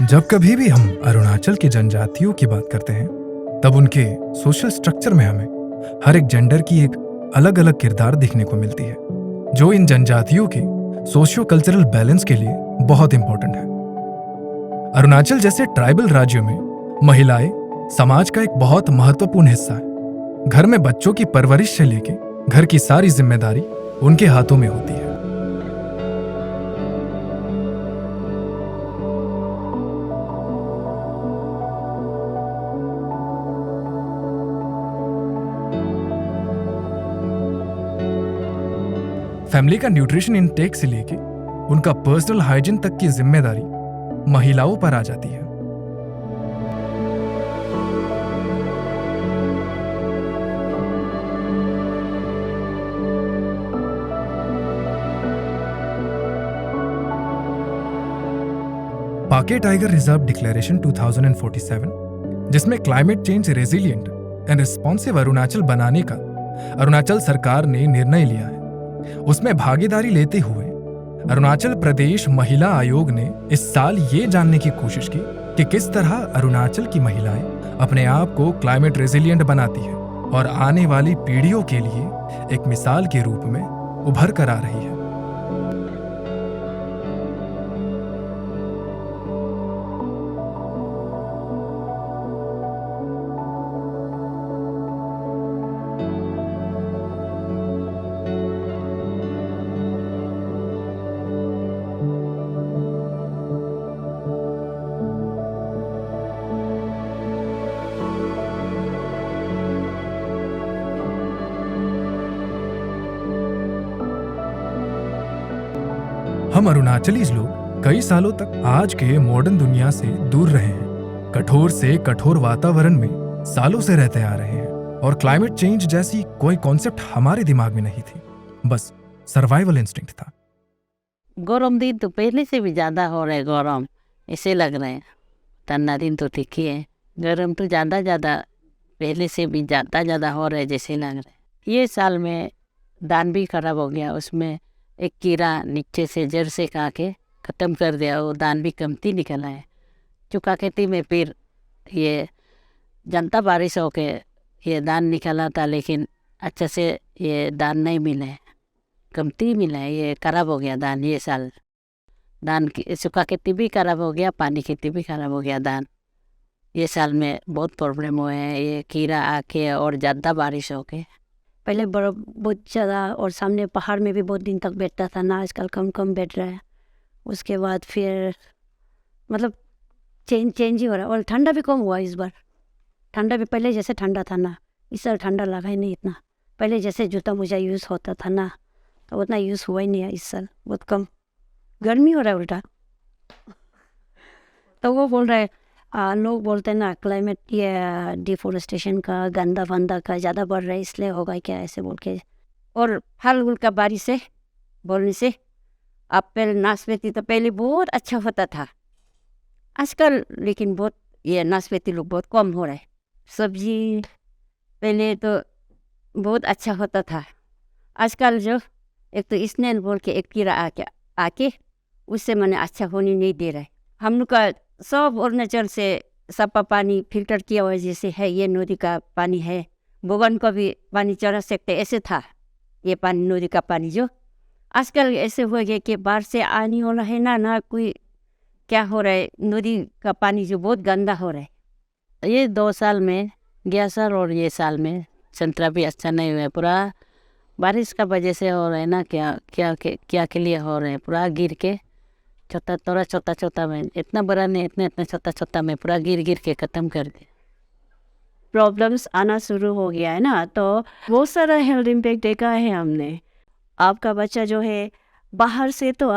जब कभी भी हम अरुणाचल की जनजातियों की बात करते हैं, तब उनके सोशल स्ट्रक्चर में हमें हर एक जेंडर की एक अलग अलग किरदार देखने को मिलती है, जो इन जनजातियों के सोशियो कल्चरल बैलेंस के लिए बहुत इंपॉर्टेंट है। अरुणाचल जैसे ट्राइबल राज्यों में महिलाएं समाज का एक बहुत महत्वपूर्ण हिस्सा है। घर में बच्चों की परवरिश से लेके घर की सारी जिम्मेदारी उनके हाथों में होती है। फैमिली का न्यूट्रिशन इनटेक से लेके उनका पर्सनल हाइजीन तक की जिम्मेदारी महिलाओं पर आ जाती है। पाके टाइगर रिजर्व डिक्लेरेशन 2047, जिसमें climate change resilient and responsive Arunachal बनाने का अरुणाचल सरकार ने निर्णय लिया है, उसमें भागीदारी लेते हुए अरुणाचल प्रदेश महिला आयोग ने इस साल ये जानने की कोशिश की कि किस तरह अरुणाचल की महिलाएं अपने आप को क्लाइमेट रेजिलिएंट बनाती है और आने वाली पीढ़ियों के लिए एक मिसाल के रूप में उभर कर आ रही है। हम अरुणाचलीज लोग कई सालों तक आज के मॉडर्न दुनिया से दूर रहे हैं, कठोर से कठोर वातावरण में सालों से रहते आ रहे हैं और क्लाइमेट चेंज जैसी कोई कॉन्सेप्ट हमारे दिमाग में नहीं थी, बस सर्वाइवल इंस्टिंक्ट था। गरम दिन तो पहले से भी ज़्यादा हो रहा है, गरम ऐसे लग रहे हैं। ठंडा दिन तो ठीक ही है, गरम तो ज़्यादा पहले से भी ज़्यादा हो रहा है जैसे लग रहा है। ये साल में धान भी खराब हो गया, उसमें एक कीड़ा नीचे से जड़ से खा के ख़त्म कर दिया, वो धान भी कमती निकला है। चुका खेती में फिर ये जनता बारिश हो के ये धान निकला था, लेकिन अच्छा से ये धान नहीं मिला है, कमती मिला है, ये खराब हो गया धान। ये साल धान की सूखा खेती भी खराब हो गया, पानी खेती भी खराब हो गया धान। ये साल में बहुत प्रॉब्लम हुए हैं, ये कीड़ा आके और ज़्यादा बारिश हो के। पहले बर्फ बहुत ज़्यादा और सामने पहाड़ में भी बहुत दिन तक बैठता था ना, आजकल कम बैठ रहा है। उसके बाद फिर मतलब चेंज ही हो रहा है और ठंडा भी कम हुआ इस बार। ठंडा भी पहले जैसे ठंडा था ना, इस साल ठंडा लगा ही नहीं इतना। पहले जैसे जूता मोजा यूज़ होता था ना, तो उतना यूज़ हुआ ही नहीं है इस साल, बहुत कम। गर्मी हो रहा है उल्टा। तो वो बोल रहा है, लोग बोलते हैं ना क्लाइमेट ये डिफोरेस्टेशन का गंदा फंदा का ज़्यादा बढ़ रहा है, इसलिए होगा क्या ऐसे बोल के। और हल्का का बारिश से बोलने से एप्पल नाशपाती तो पहले बहुत अच्छा होता था आजकल, लेकिन बहुत ये नाशपाती लोग बहुत कम हो रहा है। सब्जी पहले तो बहुत अच्छा होता था, आजकल जो एक तो स्नेल बोल के एक कीड़ा आके उससे मैंने अच्छा होने नहीं दे रहा है। हम लोग का सब अरुणाचल से सफा पानी फिल्टर किया हुआ जैसे है, ये नदी का पानी है, बोगन को भी पानी चढ़ा सकते ऐसे था ये पानी, नदी का पानी। जो आजकल ऐसे हो गया कि बाहर से आने वाला है ना कोई क्या हो रहा है, नदी का पानी जो बहुत गंदा हो रहा है। ये 2 साल में गया साल और ये साल में संतरा भी अच्छा नहीं हुआ है, पूरा बारिश का वजह से हो रहा है ना। क्या के लिए हो रहे हैं, पूरा गिर के छोटा में, इतना बड़ा नहीं, इतना छोटा में पूरा गिर के ख़त्म कर दे। प्रॉब्लम्स आना शुरू हो गया है ना, तो बहुत सारा हेल्थ इम्पैक्ट देखा है हमने। आपका बच्चा जो है बाहर से तो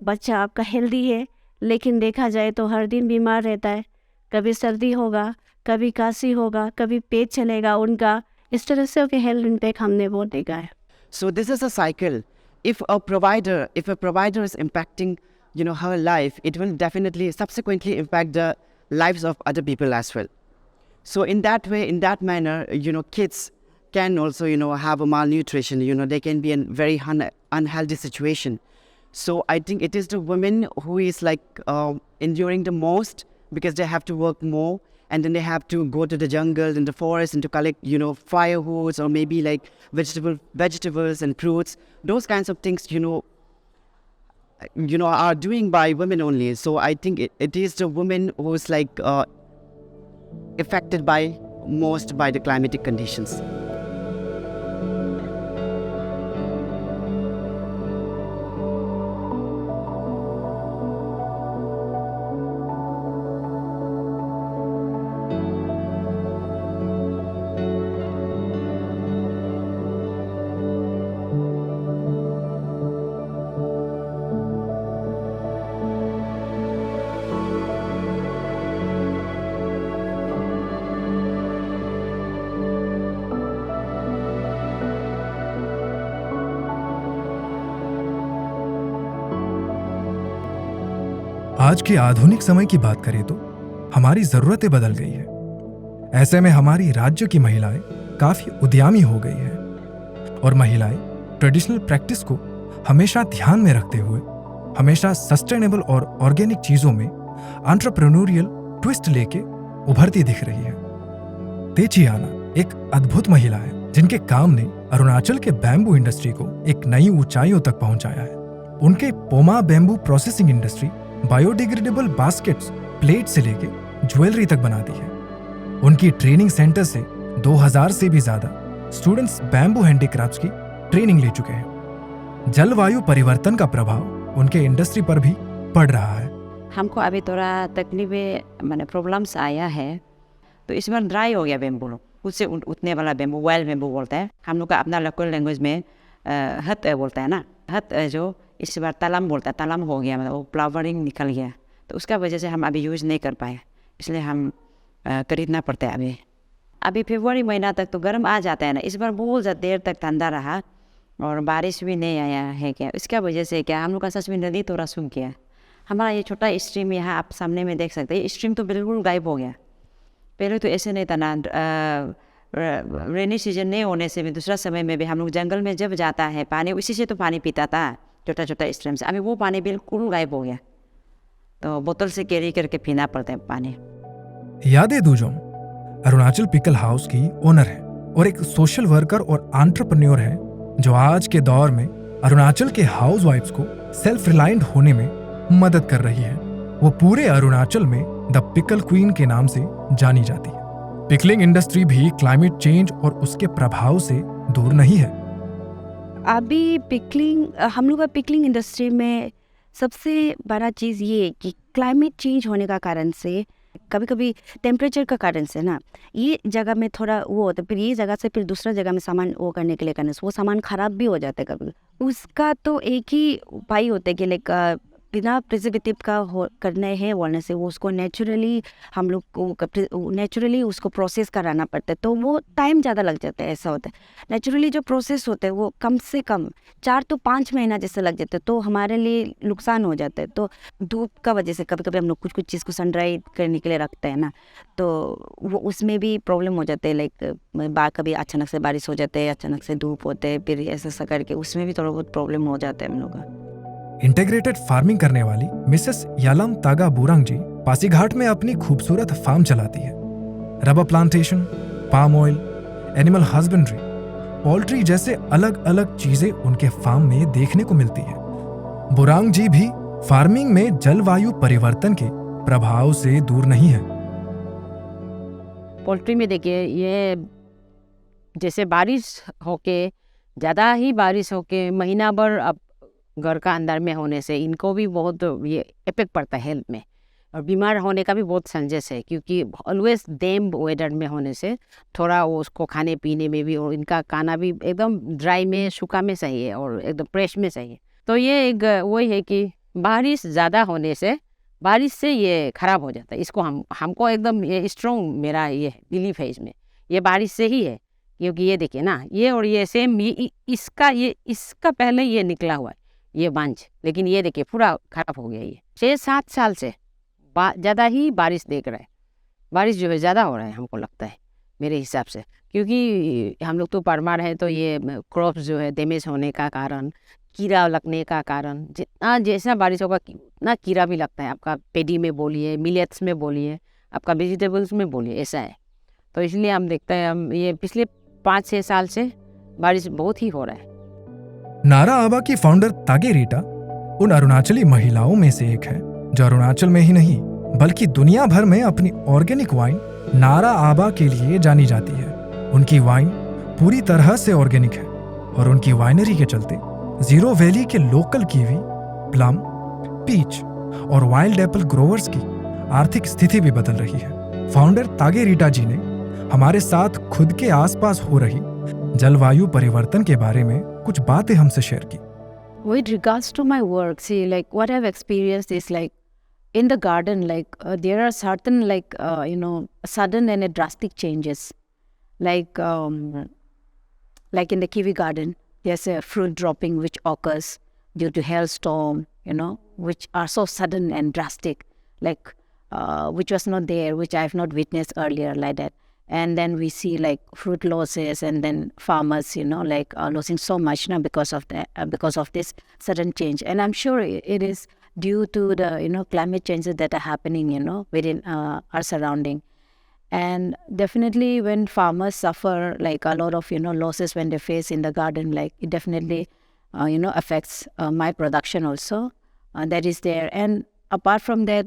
बच्चा आपका हेल्दी है, लेकिन देखा जाए तो हर दिन बीमार रहता है, कभी सर्दी होगा, कभी खांसी होगा, कभी पेट चलेगा उनका, इस तरह से हेल्थ इम्पैक्ट हमने बहुत देखा है। So this is a cycle. If a provider is impacting, her life, it will definitely subsequently impact the lives of other people as well. So in that way, in that manner, kids can also, have a malnutrition. They can be in very unhealthy situation. So I think it is the women who is like enduring the most, because they have to work more, and then they have to go to the jungle and the forest and to collect, you know, firewoods, or maybe like vegetables and fruits. Those kinds of things, are doing by women only. So I think it is the women who's like affected by most by the climatic conditions. आज के आधुनिक समय की बात करें तो हमारी जरूरतें बदल गई है। ऐसे में हमारी राज्य की महिलाएं काफी उद्यमी हो गई है और महिलाएं ट्रेडिशनल प्रैक्टिस को हमेशा ध्यान में रखते हुए हमेशा सस्टेनेबल और ऑर्गेनिक चीजों में एंटरप्रेन्योरियल ट्विस्ट लेके उभरती दिख रही है। तेचियाना एक अद्भुत महिला है जिनके काम ने अरुणाचल के बैम्बू इंडस्ट्री को एक नई ऊंचाइयों तक पहुंचाया है। उनके पोमा bamboo processing industry biodegradable baskets, plate से लेके ज्वेलरी तक बनाती है। उनकी ट्रेनिंग सेंटर से 2000 से भी ज्यादा स्टूडेंट्स बैम्बू हैंडीक्राफ्ट्स की ट्रेनिंग ले चुके हैं। जलवायु परिवर्तन का प्रभाव उनके इंडस्ट्री पर भी पड़ रहा है। हमको अभी थोड़ा तकलीफें मैंने प्रॉब्लम्स आया है, तो इस बार ड्राई हो गया बैम्बू लोग, उससे उठने वाला बैम्बू वाइल्ड बैम्बू बोलता है। हम लोग का अपना लोकल लैंग्वेज में हत बोलता है ना, हत जो इस बार तलम बोलता है, तलम हो गया, मतलब वो फ्लावरिंग निकल गया, तो उसका वजह से हम अभी यूज़ नहीं कर पाए, इसलिए हम खरीदना पड़ता है। अभी फरवरी महीना तक तो गर्म आ जाता है ना, इस बार बहुत ज़्यादा देर तक ठंडा रहा और बारिश भी नहीं आया है क्या, इसका वजह से क्या हम लोग का सच में नदी थोड़ा सूख गया। हमारा ये छोटा स्ट्रीम यहाँ आप सामने में देख सकते हैं, स्ट्रीम तो बिल्कुल गायब हो गया। पहले तो ऐसे नहीं था ना, रेनी सीजन नहीं होने से भी दूसरा समय में भी हम लोग जंगल में जब जाता है पानी, उसी से तो पानी पीता था छोटा छोटा स्ट्रीम से। अभी वो पानी बिल्कुल गायब हो गया, तो बोतल से कैरी करके पीना पड़ता है पानी। यादे दुजोंग अरुणाचल पिकल हाउस की ओनर है और एक सोशल वर्कर और एंटरप्रेन्योर है जो आज के दौर में अरुणाचल के हाउसवाइफ्स को सेल्फ रिलायंट होने में मदद कर रही है। वो पूरे अरुणाचल में द पिकल क्वीन के नाम से जानी जाती है। पिकलिंग इंडस्ट्री भी क्लाइमेट चेंज और उसके प्रभाव से दूर नहीं है। अभी हम लोग का पिकलिंग इंडस्ट्री में सबसे बड़ा चीज़ ये है कि क्लाइमेट चेंज होने का कारण से, कभी कभी टेम्परेचर का कारण से ना, ये जगह में थोड़ा वो होता है, फिर ये जगह से फिर दूसरा जगह में सामान वो करने के लिए करने से वो सामान ख़राब भी हो जाता है कभी। उसका तो एक ही उपाय होता है कि लाइक बिना प्रिजर्वेटिव का करना है बोलने से वो उसको नेचुरली हम लोग को नेचुरली उसको प्रोसेस कराना पड़ता है, तो वो टाइम ज़्यादा लग जाता है। ऐसा होता है नेचुरली जो प्रोसेस होता है वो कम से कम 4 तो 5 महीना जैसे लग जाता है, तो हमारे लिए नुकसान हो जाता है। तो धूप का वजह से कभी कभी हम लोग कुछ कुछ चीज़ को सन ड्राई करने के लिए रखते हैं ना, तो वो उसमें भी प्रॉब्लम हो जाते हैं। लाइक कभी अचानक से बारिश हो जाते हैं, अचानक से धूप होते हैं, फिर ऐसा करके उसमें भी थोड़ा बहुत प्रॉब्लम हो जाता है हम लोग का। इंटीग्रेटेड फार्मिंग करने वाली मिसेस यालम तागा बुरांग जी पासीघाट में अपनी खूबसूरत फार्म चलाती है। Rubber plantation, palm oil, animal husbandry, poultry जैसे अलग अलग चीजें उनके फार्म में देखने को मिलती है। बुरांग जी भी फार्मिंग में जलवायु परिवर्तन के प्रभाव से दूर नहीं है। पोल्ट्री में देखिए, ये जैसे बारिश होके, ज़्यादा ही बारिश होके महीना भर अब घर का अंदर में होने से इनको भी बहुत ये इफेक्ट पड़ता है हेल्थ में, और बीमार होने का भी बहुत चांसेस है, क्योंकि ऑलवेज डैम्प वेदर में होने से थोड़ा वो उसको खाने पीने में भी, और इनका खाना भी एकदम ड्राई में, सूखा में चाहिए और एकदम फ्रेश में चाहिए। तो ये एक वही है कि बारिश ज़्यादा होने से, बारिश से ये ख़राब हो जाता है। इसको हमको एकदम ये स्ट्रॉन्ग मेरा ये बिलीफ है इसमें, ये बारिश से ही है। क्योंकि ये देखिए ना, ये और ये सेम, इसका पहले ये निकला हुआ है ये बांझ, लेकिन ये देखिए पूरा खराब हो गया। ये 6-7 साल से ज़्यादा ही बारिश देख रहा है, बारिश जो है ज़्यादा हो रहा है हमको लगता है मेरे हिसाब से, क्योंकि हम लोग तो परमार है, तो ये क्रॉप्स जो है डैमेज होने का कारण कीड़ा लगने का कारण, जितना जैसा बारिश होगा उतना कीड़ा भी लगता है। आपका पेडी में बोलिए, मिलेट्स में बोलिए, आपका वेजिटेबल्स में बोलिए, ऐसा है। तो इसलिए हम देखते हैं, हम ये पिछले 5-6 साल से बारिश बहुत ही हो रहा है। नारा आबा की फाउंडर तागे रीटा उन अरुणाचली महिलाओं में से एक है जो अरुणाचल में ही नहीं बल्कि दुनिया भर में अपनी ऑर्गेनिक वाइन नारा आबा के लिए जानी जाती है। उनकी वाइन पूरी तरह से ऑर्गेनिक है और उनकी वाइनरी के चलते जीरो वैली के लोकल कीवी, प्लम, पीच और वाइल्ड एप्पल ग्रोवर्स की आर्थिक स्थिति भी बदल रही है। फाउंडर तागे रीटा जी ने हमारे साथ खुद के आसपास हो रही जलवायु परिवर्तन के बारे में कुछ बातें हमसे शेयर की। With regards to my work, see, like what I've experienced is like in the garden, like there are certain sudden and drastic changes. Like in the kiwi garden, there's a fruit dropping which occurs due to hailstorm, which are so sudden and drastic, like which was not there, which I've not witnessed earlier like that. And then we see like fruit losses, and then farmers, losing so much now because of that, because of this sudden change. And I'm sure it is due to the climate changes that are happening, within our surrounding. And definitely when farmers suffer like a lot of losses when they face in the garden, like it definitely affects my production also. That is there. And apart from that,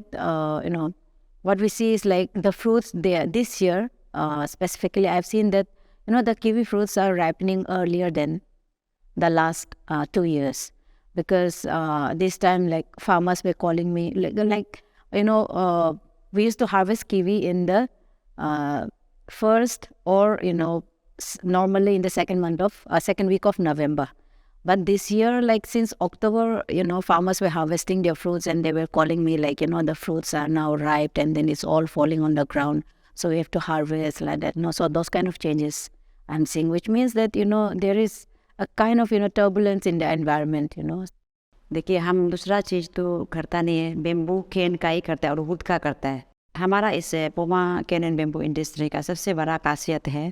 what we see is like the fruits there this year. Specifically, I've seen that the kiwi fruits are ripening earlier than the last 2 years, because this time like farmers were calling me we used to harvest kiwi in the first or normally in the second week of November. But this year, like since October, farmers were harvesting their fruits, and they were calling me like the fruits are now ripe, and then it's all falling on the ground. So we have to harvest like that. So those kind of changes I'm seeing, which means that, there is a kind of, turbulence in the environment, देखिए, हम दूसरा चीज़ तो करता नहीं है, bamboo केन का ही करता है और वुड का करता है। हमारा इस पोमा केन एंड बेम्बू इंडस्ट्री का सबसे बड़ा खासियत है,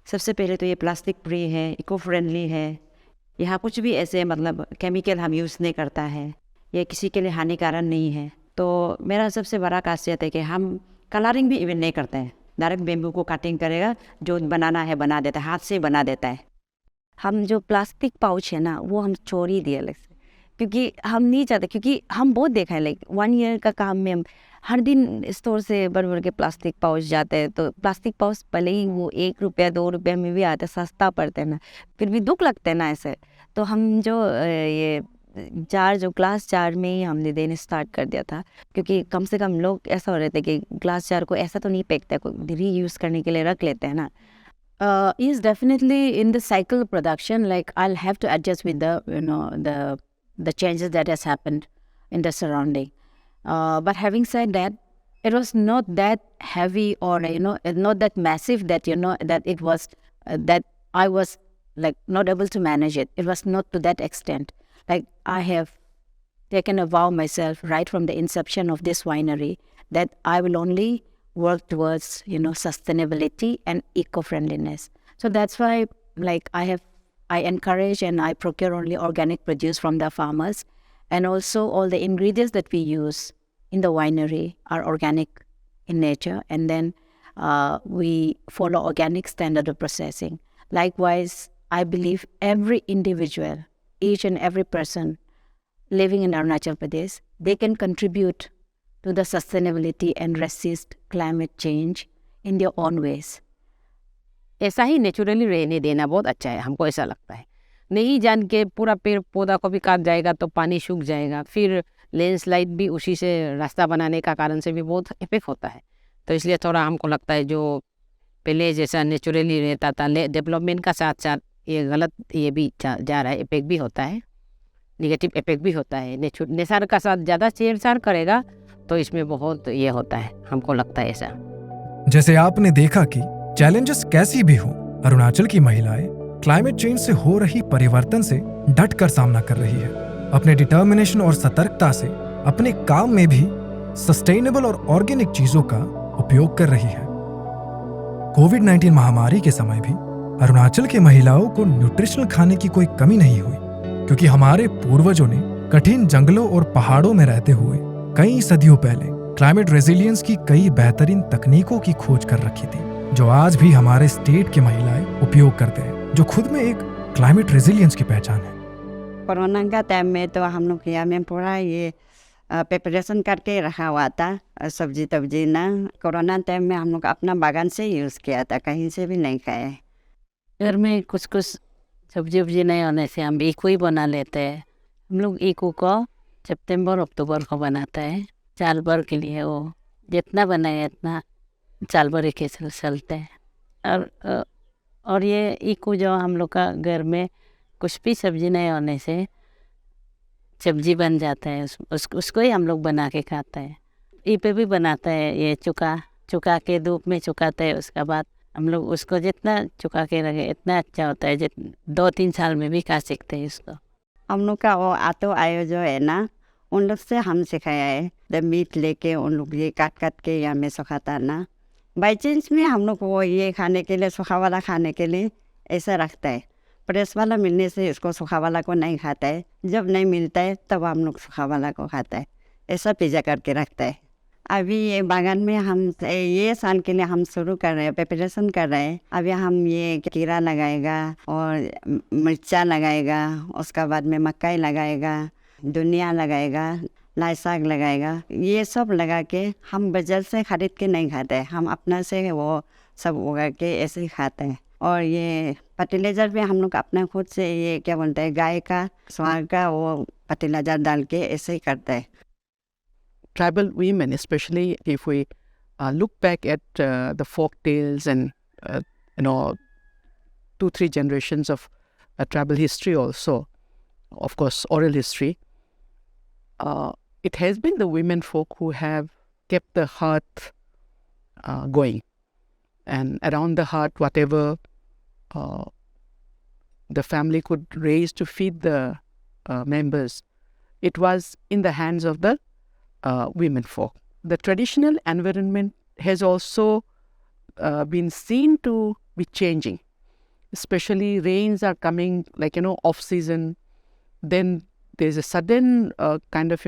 सबसे पहले तो ये प्लास्टिक फ्री है, इको फ्रेंडली है। यहाँ कुछ भी ऐसे केमिकल हम यूज़ नहीं करता है, ये किसी के लिए हानिकारक नहीं है। तो मेरा सबसे बड़ा खासियत है कि हम कलरिंग भी इवन नहीं करते हैं। डायरेक्ट बेम्बू को कटिंग करेगा, जो बनाना है बना देता है, हाथ से बना देता है। हम जो प्लास्टिक पाउच है ना, वो हम छोड़ ही दिए अलग से, क्योंकि हम नहीं चाहते, क्योंकि हम बहुत देखा है लाइक 1 ईयर का काम में हम हर दिन स्टोर से भर के प्लास्टिक पाउच जाते हैं। तो प्लास्टिक पाउच भले ही वो 1 रुपया 2 रुपया में भी आते, सस्ता पड़ता है ना, फिर भी दुख लगता है ना ऐसे। तो हम जो ये क्लास 4 में ही हमने देने स्टार्ट कर दिया था, क्योंकि कम से कम लोग ऐसा हो रहे थे कि क्लास 4 को ऐसा तो नहीं फेंकते, कोई रीयूज़ करने के लिए रख लेते हैं ना। Yes, definitely in the cycle production, like I'll have to adjust with the changes that has happened in the surrounding. But having said that, it was not that heavy or not that massive that that it was that I was like not able to manage it. It was not to that extent. Like I have taken a vow myself right from the inception of this winery that I will only work towards sustainability and eco-friendliness. So that's why like I encourage and I procure only organic produce from the farmers, and also all the ingredients that we use in the winery are organic in nature, and then we follow organic standard of processing. Likewise, I believe every individual, each and every person living in Arunachal Pradesh, they can contribute to the sustainability and resist climate change in their own ways. ऐसा ही naturally रहने देना बहुत अच्छा है, हमको ऐसा लगता है। नहीं जान के पूरा पेड़ पौधा को भी काट जाएगा तो पानी सूख जाएगा, फिर लैंडस्लाइड भी उसी से रास्ता बनाने का कारण से भी बहुत इफेक्ट होता है। तो इसलिए थोड़ा हमको लगता है जो पहले जैसा नेचुरली रहता था, डेवलपमेंट का साथ साथ ये गलत ये भी जा रहा है, इफेक्ट भी होता है, नेगेटिव इफेक्ट भी होता है। नेचर का साथ ज़्यादा छेड़छाड़ करेगा तो इसमें बहुत ये होता है, हमको लगता है ऐसा। जैसे आपने देखा कि चैलेंजेस कैसी भी हो, अरुणाचल की महिलाएं क्लाइमेट चेंज से हो रही परिवर्तन से डट कर सामना कर रही है। अपने डिटर्मिनेशन और सतर्कता से अपने काम में भी सस्टेनेबल और ऑर्गेनिक चीजों का उपयोग कर रही है। कोविड-19 महामारी के समय भी अरुणाचल के महिलाओं को न्यूट्रिशनल खाने की कोई कमी नहीं हुई, क्योंकि हमारे पूर्वजों ने कठिन जंगलों और पहाड़ों में रहते हुए कई सदियों पहले क्लाइमेट रेजिलियंस की कई बेहतरीन तकनीकों की खोज कर रखी थी, जो आज भी हमारे स्टेट की महिलाएं उपयोग करते हैं, जो खुद में एक क्लाइमेट रेजिलियंस की पहचान है। कोरोना का टाइम में तो हम लोग यहाँ में पूरा ये प्रिपरेशन करके रखा हुआ था, सब्जी तब्जी ना। कोरोना टाइम में हम लोग अपना बागान से यूज़ किया था, कहीं से भी नहीं खाए। घर में कुछ कुछ सब्जी उब्जी नहीं होने से हम ईको ही बना लेते हैं। हम लोग ईको को सितंबर अक्टूबर को बनाते हैं, साल भर के लिए। वो जितना बनाए इतना साल भर के चलते हैं। और ये ईको जो हम लोग का घर में कुछ भी सब्जी नहीं होने से सब्जी बन जाता है, उसको ही हम लोग बना के खाते हैं। ई पे भी बनाता है, ये चुका के धूप में चुकाते हैं। उसके बाद हम लोग उसको जितना चुका के रखे इतना अच्छा होता है, 2-3 साल में भी खा सकते हैं इसको। हम लोग का वो आतो आयो जो है ना, उन लोग से हम सिखाया है। जब मीट लेके उन लोग ये काट के यहाँ में सुखाता ना, बाई चांस में हम लोग वो ये खाने के लिए, सूखा वाला खाने के लिए ऐसा रखता है। फ्रेश वाला मिलने से इसको सूखा वाला को नहीं खाता है, जब नहीं मिलता है तब हम लोग सूखा वाला को खाता है। ऐसा पिज़्ज़ा करके रखता है। अभी ये बागान में हम ये साल के लिए हम शुरू कर रहे हैं, प्रिपरेशन कर रहे हैं। अभी हम ये कीड़ा लगाएगा और मिर्चा लगाएगा, उसके बाद में मकई लगाएगा, दुनिया लगाएगा, लाई साग लगाएगा। ये सब लगा के हम बाजार से ख़रीद के नहीं खाते हैं, हम अपना से वो सब उगा के ऐसे ही खाते हैं। और ये फर्टिलाइज़र भी हम लोग अपना खुद से, ये क्या बोलते हैं, गाय का स्वाद का वो फर्टिलाइज़र डाल के ऐसे ही करते हैं। Tribal women, especially if we look back at the folk tales and 2-3 generations of tribal history also, of course oral history, it has been the women folk who have kept the hearth going, and around the hearth whatever the family could raise to feed the members, it was in the hands of the women folk. The traditional environment has also been seen to be changing, especially rains are coming off season, then there's a sudden kind of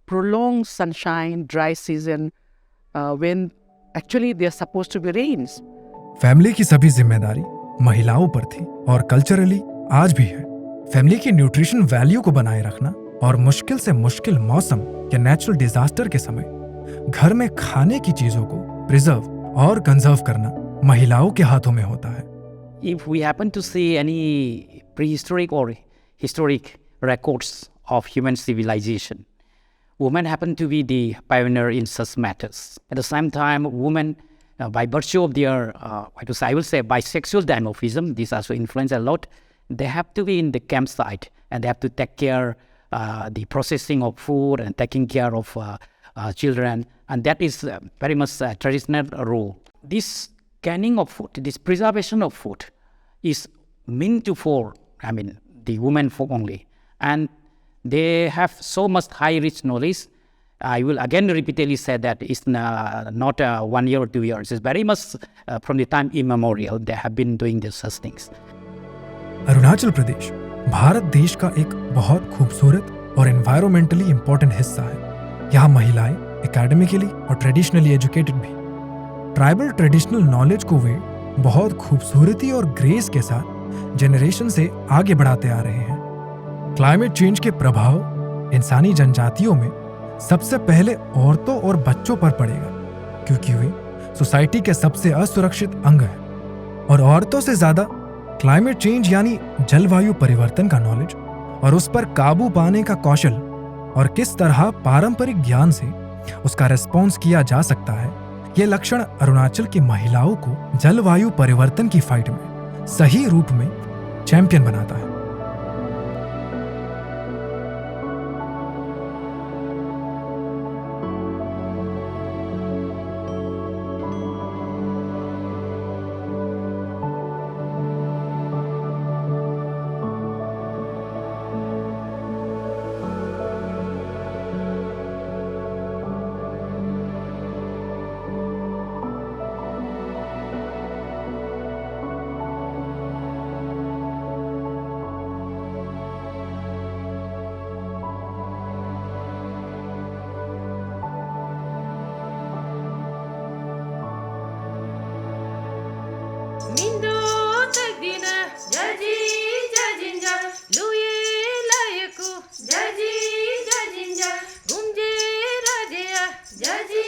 prolonged sunshine, dry season when actually they're supposed to be rains. Family की सभी जिम्मेदारी महिलाओं पर थी और culturally आज भी है। फैमिली की न्यूट्रिशन वैल्यू को बनाए रखना और मुश्किल से मुश्किल मौसम या नेचुरल डिजास्टर के समय घर में खाने की चीजों को प्रिजर्व और कंजर्व करना महिलाओं के हाथों में होता है। If we happen to see any prehistoric or historic records of human civilization, women happen to be the pioneer in such matters. At the same time, women, by virtue of their, I will say, bisexual dimorphism, this also influences a lot. They have to be in the campsite and they have to take care the processing of food and taking care of children, and that is very much a traditional role. This canning of food, this preservation of food is meant to for, the women folk only, and they have so much high rich knowledge. I will again repeatedly say that it's not 1 year or 2 years. It's very much from the time immemorial they have been doing these such things. Arunachal Pradesh Bharat देश का एक बहुत खूबसूरत और environmentally important हिस्सा है। यहाँ महिलाएं एकेडमिकली और ट्रेडिशनली एजुकेटेड भी। ट्राइबल ट्रेडिशनल नॉलेज को वे बहुत खूबसूरती और ग्रेस के साथ जनरेशन से आगे बढ़ाते आ रहे हैं। क्लाइमेट चेंज के प्रभाव इंसानी जनजातियों में सबसे पहले औरतों और बच्चों पर पड़ेगा, क्योंकि वे सोसाइटी के सबसे असुरक्षित अंग हैं। और औरतों से ज्यादा क्लाइमेट चेंज यानी जलवायु परिवर्तन का नॉलेज और उस पर काबू पाने का कौशल और किस तरह पारंपरिक ज्ञान से उसका रिस्पॉन्स किया जा सकता है, यह लक्षण अरुणाचल की महिलाओं को जलवायु परिवर्तन की फाइट में सही रूप में चैंपियन बनाता है। Mindo tagdina jaji jajinja luye layaku jaji jajinja gumje radeya jaji